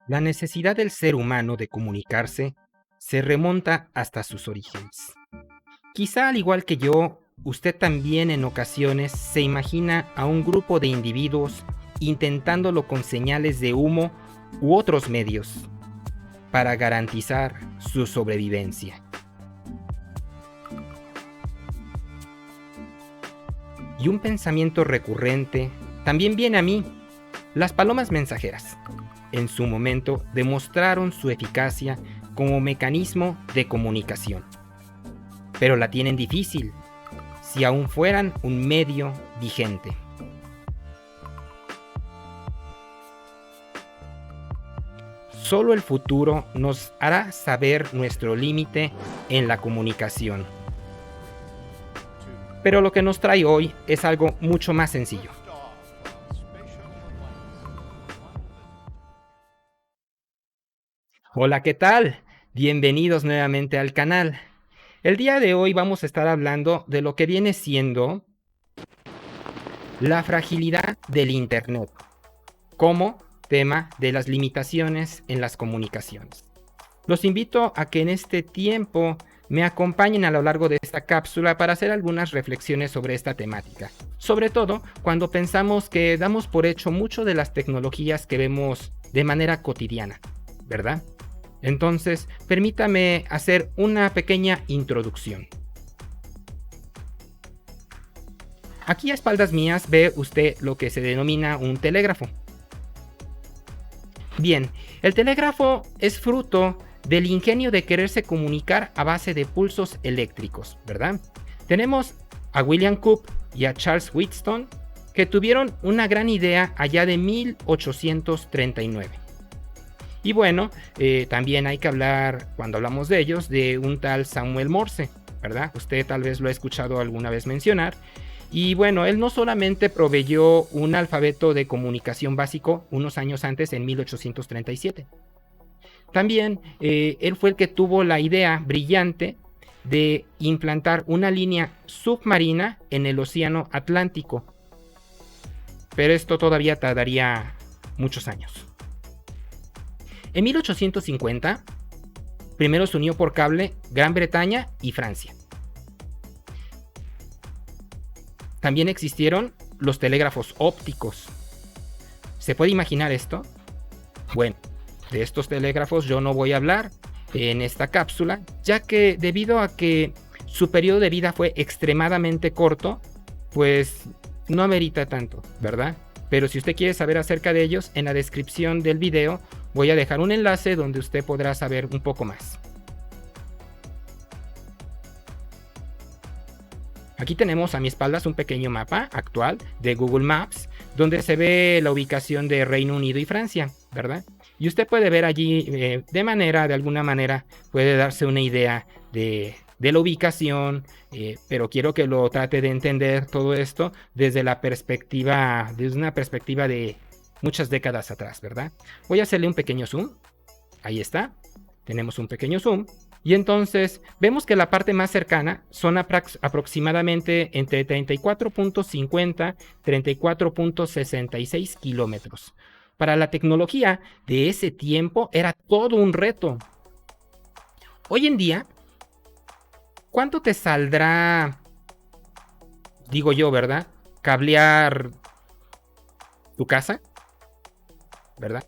La necesidad del ser humano de comunicarse se remonta hasta sus orígenes. Quizá al igual que yo, usted también en ocasiones se imagina a un grupo de individuos intentándolo con señales de humo u otros medios para garantizar su sobrevivencia. Y un pensamiento recurrente también viene a mí: las palomas mensajeras. En su momento demostraron su eficacia como mecanismo de comunicación, pero la tienen difícil si aún fueran un medio vigente. Solo el futuro nos hará saber nuestro límite en la comunicación. Pero lo que nos trae hoy es algo mucho más sencillo. Hola, ¿qué tal? Bienvenidos nuevamente al canal. El día de hoy vamos a estar hablando de lo que viene siendo la fragilidad del Internet como tema de las limitaciones en las comunicaciones. Los invito a que en este tiempo me acompañen a lo largo de esta cápsula para hacer algunas reflexiones sobre esta temática. Sobre todo cuando pensamos que damos por hecho mucho de las tecnologías que vemos de manera cotidiana, ¿verdad? Entonces, permítame hacer una pequeña introducción. Aquí a espaldas mías ve usted lo que se denomina un telégrafo. Bien, el telégrafo es fruto del ingenio de quererse comunicar a base de pulsos eléctricos, ¿verdad? Tenemos a William Cooke y a Charles Wheatstone, que tuvieron una gran idea allá de 1839. Y bueno, también hay que hablar, cuando hablamos de ellos, de un tal Samuel Morse, ¿verdad? Usted tal vez lo ha escuchado alguna vez mencionar. Y bueno, él no solamente proveyó un alfabeto de comunicación básico unos años antes, en 1837. También él fue el que tuvo la idea brillante de implantar una línea submarina en el océano Atlántico. Pero esto todavía tardaría muchos años. En 1850, primero se unió por cable Gran Bretaña y Francia. También existieron los telégrafos ópticos. ¿Se puede imaginar esto? Bueno, de estos telégrafos yo no voy a hablar en esta cápsula, ya que debido a que su periodo de vida fue extremadamente corto, pues no amerita tanto, ¿verdad? Pero si usted quiere saber acerca de ellos, en la descripción del video voy a dejar un enlace donde usted podrá saber un poco más. Aquí tenemos a mi espalda un pequeño mapa actual de Google Maps, donde se ve la ubicación de Reino Unido y Francia, ¿verdad? Y usted puede ver allí, de alguna manera, puede darse una idea de la ubicación, pero quiero que lo trate de entender todo esto desde una perspectiva de muchas décadas atrás, ¿verdad? Voy a hacerle un pequeño zoom. Ahí está. Tenemos un pequeño zoom. Y entonces vemos que la parte más cercana son aproximadamente entre 34.50 y 34.66 kilómetros. Para la tecnología de ese tiempo era todo un reto. Hoy en día, ¿cuánto te saldrá, digo yo, ¿verdad?, cablear tu casa? ¿Verdad?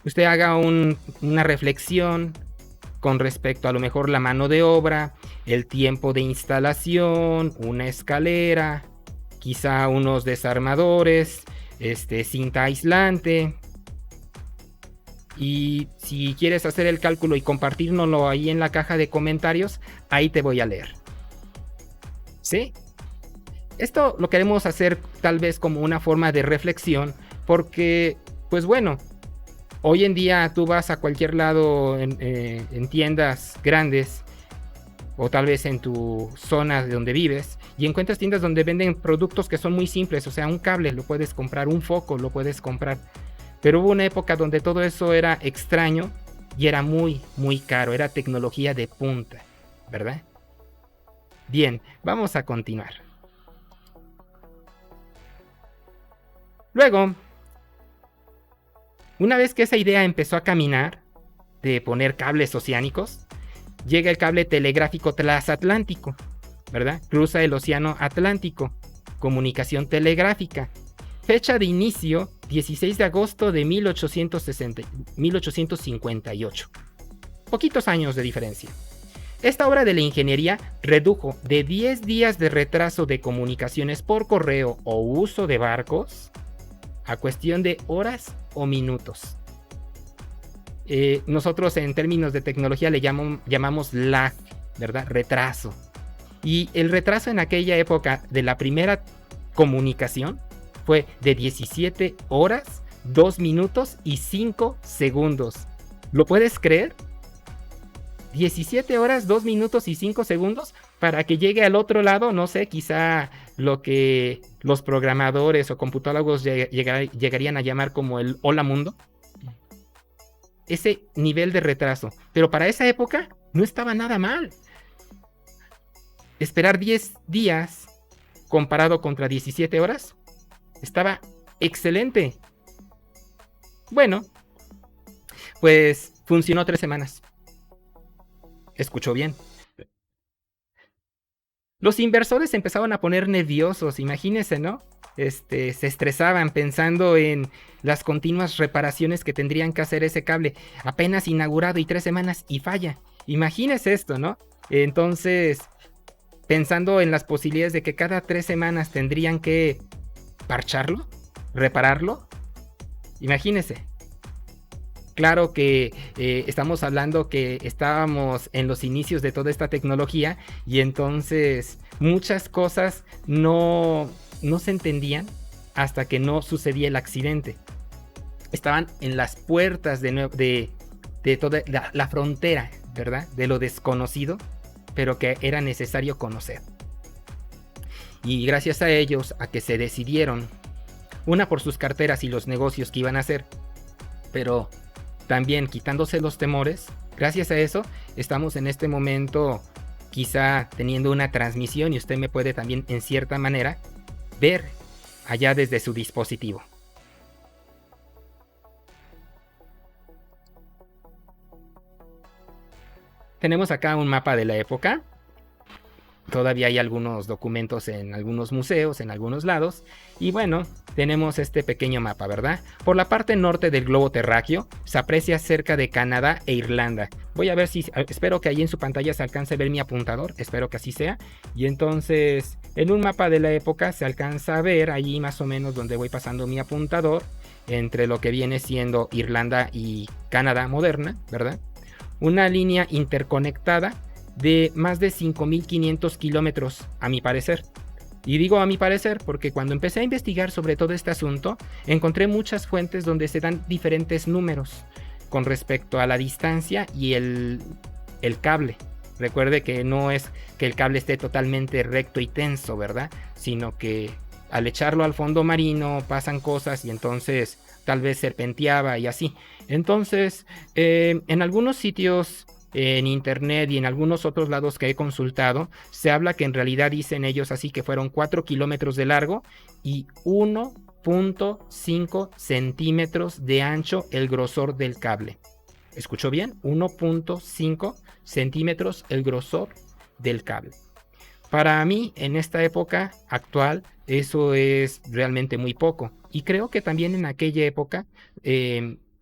Usted haga una reflexión con respecto a lo mejor la mano de obra, el tiempo de instalación, una escalera, quizá unos desarmadores, cinta aislante. Y si quieres hacer el cálculo y compartírnoslo ahí en la caja de comentarios, ahí te voy a leer. ¿Sí? Esto lo queremos hacer tal vez como una forma de reflexión, porque, pues bueno, hoy en día tú vas a cualquier lado en tiendas grandes, o tal vez en tu zona de donde vives, y encuentras tiendas donde venden productos que son muy simples. O sea, un cable lo puedes comprar, un foco lo puedes comprar. Pero hubo una época donde todo eso era extraño y era muy, muy caro. Era tecnología de punta, ¿verdad? Bien, vamos a continuar. Luego, Una vez que esa idea empezó a caminar, de poner cables oceánicos, llega el cable telegráfico transatlántico, ¿verdad? Cruza el océano Atlántico, comunicación telegráfica. Fecha de inicio, 16 de agosto de 1858. Poquitos años de diferencia. Esta obra de la ingeniería redujo de 10 días de retraso de comunicaciones por correo o uso de barcos a cuestión de horas o minutos. Nosotros en términos de tecnología le llamamos lag, ¿verdad? Retraso. Y el retraso en aquella época de la primera comunicación fue de 17 horas, 2 minutos y 5 segundos. ¿Lo puedes creer? 17 horas, 2 minutos y 5 segundos para que llegue al otro lado, no sé, quizá lo que los programadores o computólogos llegarían a llamar como el hola mundo. Ese nivel de retraso. Pero para esa época no estaba nada mal. Esperar 10 días comparado contra 17 horas estaba excelente. Bueno, pues funcionó 3 semanas. Escuchó bien. Los inversores se empezaban a poner nerviosos, imagínense, ¿no? Se estresaban pensando en las continuas reparaciones que tendrían que hacer ese cable. Apenas inaugurado y 3 semanas y falla. Imagínense esto, ¿no? Entonces, pensando en las posibilidades de que cada 3 semanas tendrían que parcharlo, repararlo. Imagínense. Claro que estamos hablando que estábamos en los inicios de toda esta tecnología y entonces muchas cosas no se entendían hasta que no sucedía el accidente. Estaban en las puertas de toda la frontera, ¿verdad? De lo desconocido, pero que era necesario conocer. Y gracias a ellos, a que se decidieron, una por sus carteras y los negocios que iban a hacer, pero también quitándose los temores, gracias a eso estamos en este momento quizá teniendo una transmisión y usted me puede también en cierta manera ver allá desde su dispositivo. Tenemos acá un mapa de la época. Todavía hay algunos documentos en algunos museos, en algunos lados. Y bueno, tenemos este pequeño mapa, ¿verdad? Por la parte norte del globo terráqueo se aprecia cerca de Canadá e Irlanda. Voy a ver si, espero que ahí en su pantalla se alcance a ver mi apuntador. Espero que así sea. Y entonces, en un mapa de la época se alcanza a ver allí más o menos donde voy pasando mi apuntador, entre lo que viene siendo Irlanda y Canadá moderna, ¿verdad? Una línea interconectada de más de 5.500 kilómetros, a mi parecer. Y digo a mi parecer porque cuando empecé a investigar sobre todo este asunto, encontré muchas fuentes donde se dan diferentes números con respecto a la distancia y el cable. Recuerde que no es que el cable esté totalmente recto y tenso, ¿verdad? Sino que al echarlo al fondo marino pasan cosas y entonces tal vez serpenteaba y así. Entonces, en algunos sitios en internet y en algunos otros lados que he consultado, se habla que en realidad dicen ellos así que fueron 4 kilómetros de largo y 1.5 centímetros de ancho el grosor del cable. ¿Escuchó bien? 1.5 centímetros el grosor del cable. Para mí, en esta época actual, eso es realmente muy poco. Y creo que también en aquella época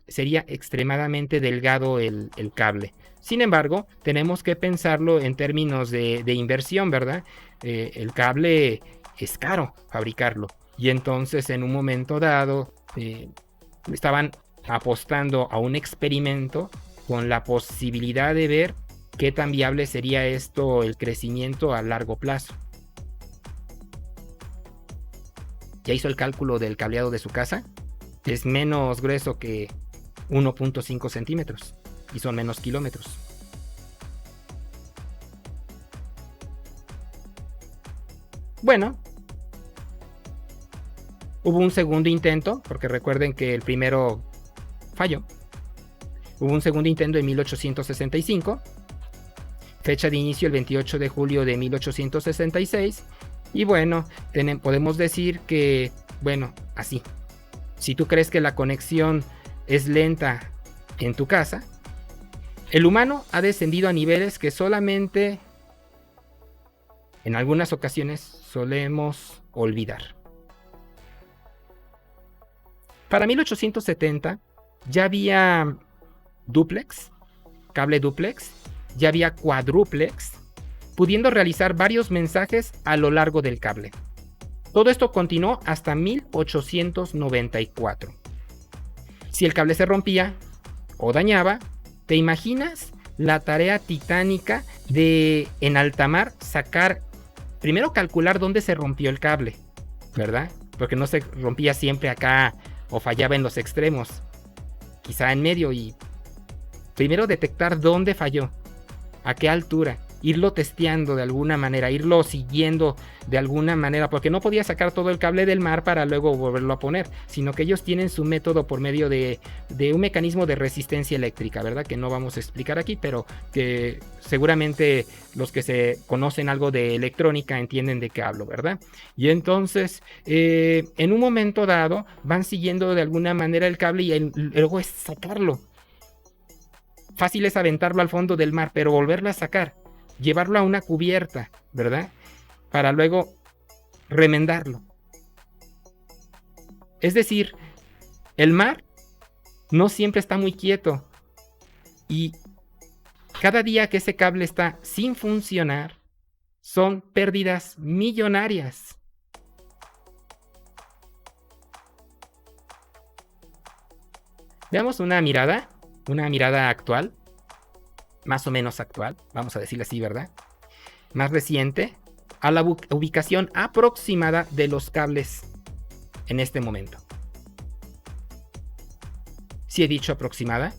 sería extremadamente delgado el cable. Sin embargo, tenemos que pensarlo en términos de inversión, ¿verdad? El cable es caro fabricarlo. Y entonces en un momento dado estaban apostando a un experimento con la posibilidad de ver qué tan viable sería esto, el crecimiento a largo plazo. ¿Ya hizo el cálculo del cableado de su casa? Es menos grueso que 1.5 centímetros y son menos kilómetros. Bueno, hubo un segundo intento, porque recuerden que el primero falló. Hubo un segundo intento en 1865, fecha de inicio el 28 de julio de 1866, y bueno, podemos decir que, bueno, así. Si tú crees que la conexión es lenta en tu casa, el humano ha descendido a niveles que solamente en algunas ocasiones solemos olvidar. Para 1870 ya había dúplex, cable dúplex, ya había cuádruplex, pudiendo realizar varios mensajes a lo largo del cable. Todo esto continuó hasta 1894. Si el cable se rompía o dañaba, ¿te imaginas la tarea titánica de en alta mar sacar, primero calcular dónde se rompió el cable, ¿verdad? Porque no se rompía siempre acá o fallaba en los extremos, quizá en medio, y primero detectar dónde falló, a qué altura, irlo testeando de alguna manera, irlo siguiendo de alguna manera, porque no podía sacar todo el cable del mar para luego volverlo a poner, sino que ellos tienen su método por medio de un mecanismo de resistencia eléctrica, ¿verdad? Que no vamos a explicar aquí, pero que seguramente los que se conocen algo de electrónica entienden de qué hablo, ¿verdad? Y entonces, en un momento dado, van siguiendo de alguna manera el cable y luego es sacarlo. Fácil es aventarlo al fondo del mar, pero volverlo a sacar, llevarlo a una cubierta, ¿verdad? Para luego remendarlo. Es decir, el mar no siempre está muy quieto. Y cada día que ese cable está sin funcionar, son pérdidas millonarias. Veamos una mirada actual. Más o menos actual, vamos a decirlo así, ¿verdad? Más reciente, a la ubicación aproximada de los cables en este momento. Si he dicho aproximada,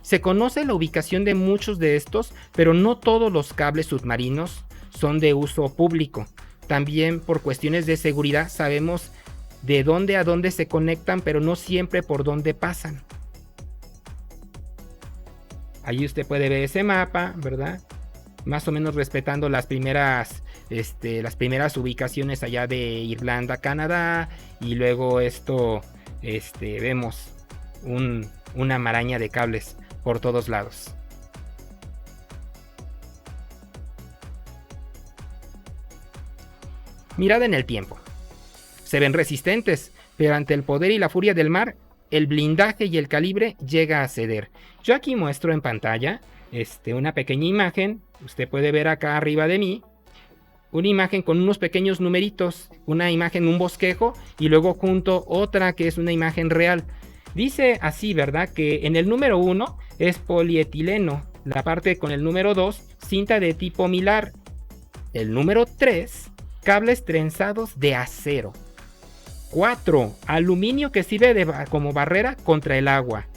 se conoce la ubicación de muchos de estos, pero no todos los cables submarinos son de uso público. También por cuestiones de seguridad sabemos de dónde a dónde se conectan, pero no siempre por dónde pasan. Allí usted puede ver ese mapa, ¿verdad? Más o menos respetando las primeras ubicaciones allá de Irlanda, Canadá. Y luego vemos una maraña de cables por todos lados. Mirada en el tiempo. Se ven resistentes, pero ante el poder y la furia del mar, el blindaje y el calibre llega a ceder. Yo aquí muestro en pantalla una pequeña imagen. Usted puede ver acá arriba de mí una imagen con unos pequeños numeritos, una imagen, un bosquejo, y luego junto otra que es una imagen real. Dice así, ¿verdad? Que en el número 1 es polietileno, la parte con el número 2, cinta de tipo milar. El número 3, cables trenzados de acero. 4. Aluminio que sirve como barrera contra el agua.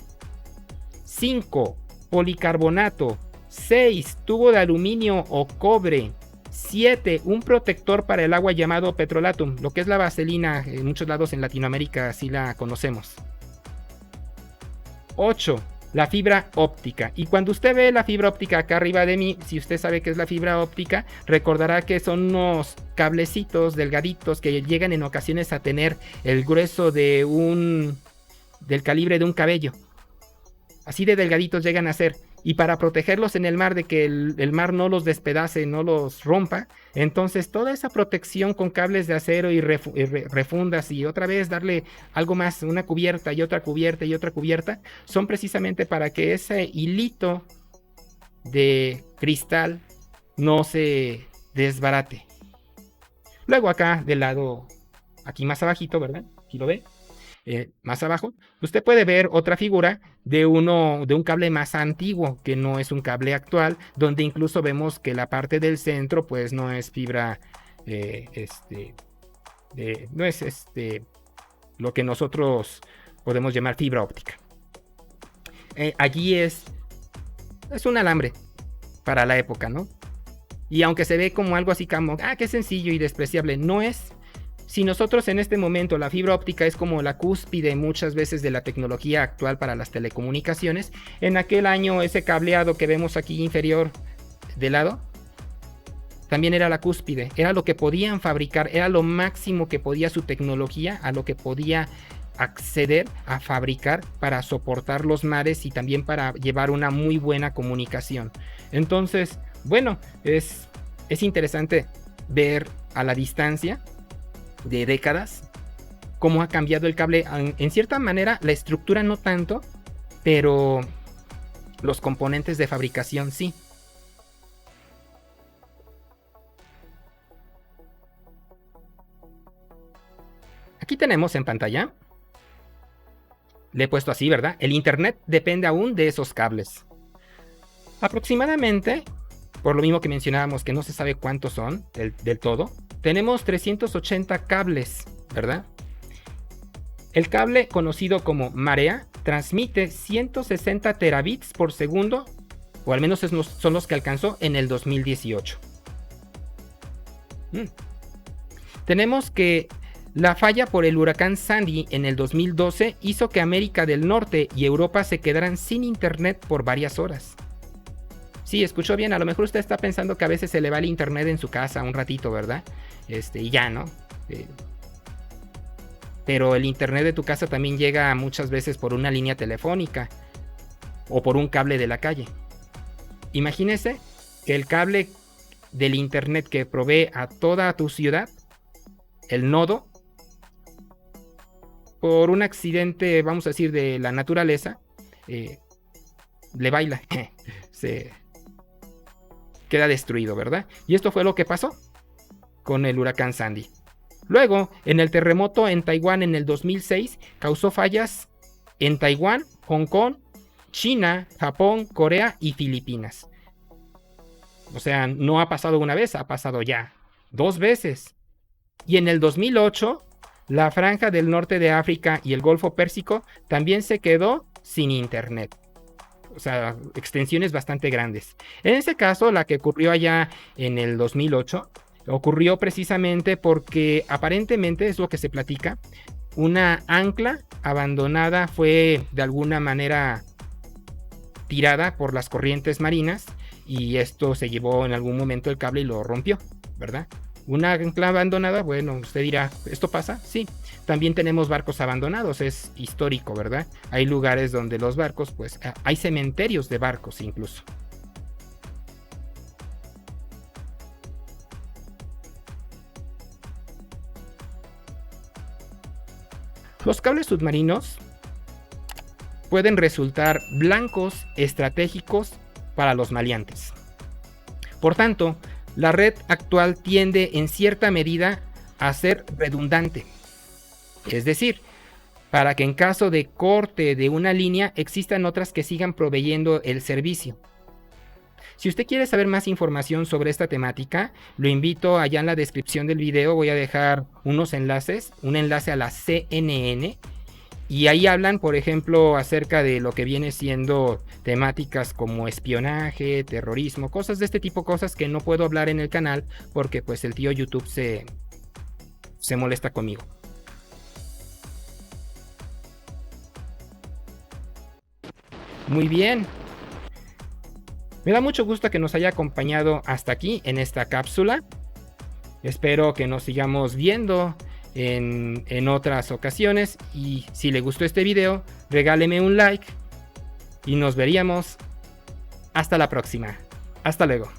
5. Policarbonato. 6. Tubo de aluminio o cobre. 7. Un protector para el agua llamado petrolatum, lo que es la vaselina. En muchos lados en Latinoamérica así la conocemos. 8. La fibra óptica. Y cuando usted ve la fibra óptica acá arriba de mí, si usted sabe qué es la fibra óptica, recordará que son unos cablecitos delgaditos que llegan en ocasiones a tener el grueso del calibre de un cabello. Así de delgaditos llegan a ser. Y para protegerlos en el mar, de que el mar no los despedace, no los rompa, entonces toda esa protección con cables de acero y refundas y otra vez darle algo más, una cubierta y otra cubierta y otra cubierta, son precisamente para que ese hilito de cristal no se desbarate. Luego acá del lado, aquí más abajito, ¿verdad? Aquí lo ve. Más abajo, usted puede ver otra figura de un cable más antiguo, que no es un cable actual, donde incluso vemos que la parte del centro pues no es fibra, no es lo que nosotros podemos llamar fibra óptica. Allí es un alambre para la época, ¿no? Y aunque se ve como algo así como, qué sencillo y despreciable, no es. Si nosotros en este momento la fibra óptica es como la cúspide muchas veces de la tecnología actual para las telecomunicaciones, en aquel año ese cableado que vemos aquí inferior de lado, también era la cúspide, era lo que podían fabricar, era lo máximo que podía su tecnología, a lo que podía acceder a fabricar para soportar los mares y también para llevar una muy buena comunicación. Entonces, bueno, es interesante ver a la distancia de décadas cómo ha cambiado el cable. En cierta manera, la estructura no tanto, pero los componentes de fabricación sí. Aquí tenemos en pantalla, le he puesto así, ¿verdad? El internet depende aún de esos cables. Aproximadamente, por lo mismo que mencionábamos que no se sabe cuántos son del todo, tenemos 380 cables, ¿verdad? El cable conocido como marea transmite 160 terabits por segundo, o al menos son los que alcanzó en el 2018. Tenemos que la falla por el huracán Sandy en el 2012 hizo que América del Norte y Europa se quedaran sin internet por varias horas. Sí, escuchó bien, a lo mejor usted está pensando que a veces se le va el internet en su casa un ratito, ¿verdad? Y ya, ¿no? Pero el internet de tu casa también llega muchas veces por una línea telefónica o por un cable de la calle. Imagínese que el cable del internet que provee a toda tu ciudad, el nodo, por un accidente, vamos a decir, de la naturaleza, le baila, se queda destruido, ¿verdad? Y esto fue lo que pasó con el huracán Sandy. Luego, en el terremoto en Taiwán en el 2006, causó fallas en Taiwán, Hong Kong, China, Japón, Corea y Filipinas. O sea, no ha pasado una vez, ha pasado ya 2 veces. Y en el 2008, la franja del norte de África y el Golfo Pérsico también se quedó sin internet. O sea, extensiones bastante grandes. En ese caso, la que ocurrió allá en el 2008, ocurrió precisamente porque aparentemente, es lo que se platica, una ancla abandonada fue de alguna manera tirada por las corrientes marinas y esto se llevó en algún momento el cable y lo rompió, ¿verdad? Una ancla abandonada, bueno, usted dirá, ¿esto pasa? Sí, también tenemos barcos abandonados, es histórico, ¿verdad? Hay lugares donde los barcos, pues, hay cementerios de barcos incluso. Los cables submarinos pueden resultar blancos estratégicos para los maleantes. Por tanto, la red actual tiende en cierta medida a ser redundante. Es decir, para que en caso de corte de una línea existan otras que sigan proveyendo el servicio. Si usted quiere saber más información sobre esta temática, lo invito allá en la descripción del video, voy a dejar unos enlaces, un enlace a la CNN, y ahí hablan, por ejemplo, acerca de lo que viene siendo temáticas como espionaje, terrorismo, cosas de este tipo, cosas que no puedo hablar en el canal porque pues el tío YouTube se molesta conmigo. Muy bien. Me da mucho gusto que nos haya acompañado hasta aquí en esta cápsula. Espero que nos sigamos viendo en otras ocasiones. Y si le gustó este video, regáleme un like. Y nos veríamos hasta la próxima. Hasta luego.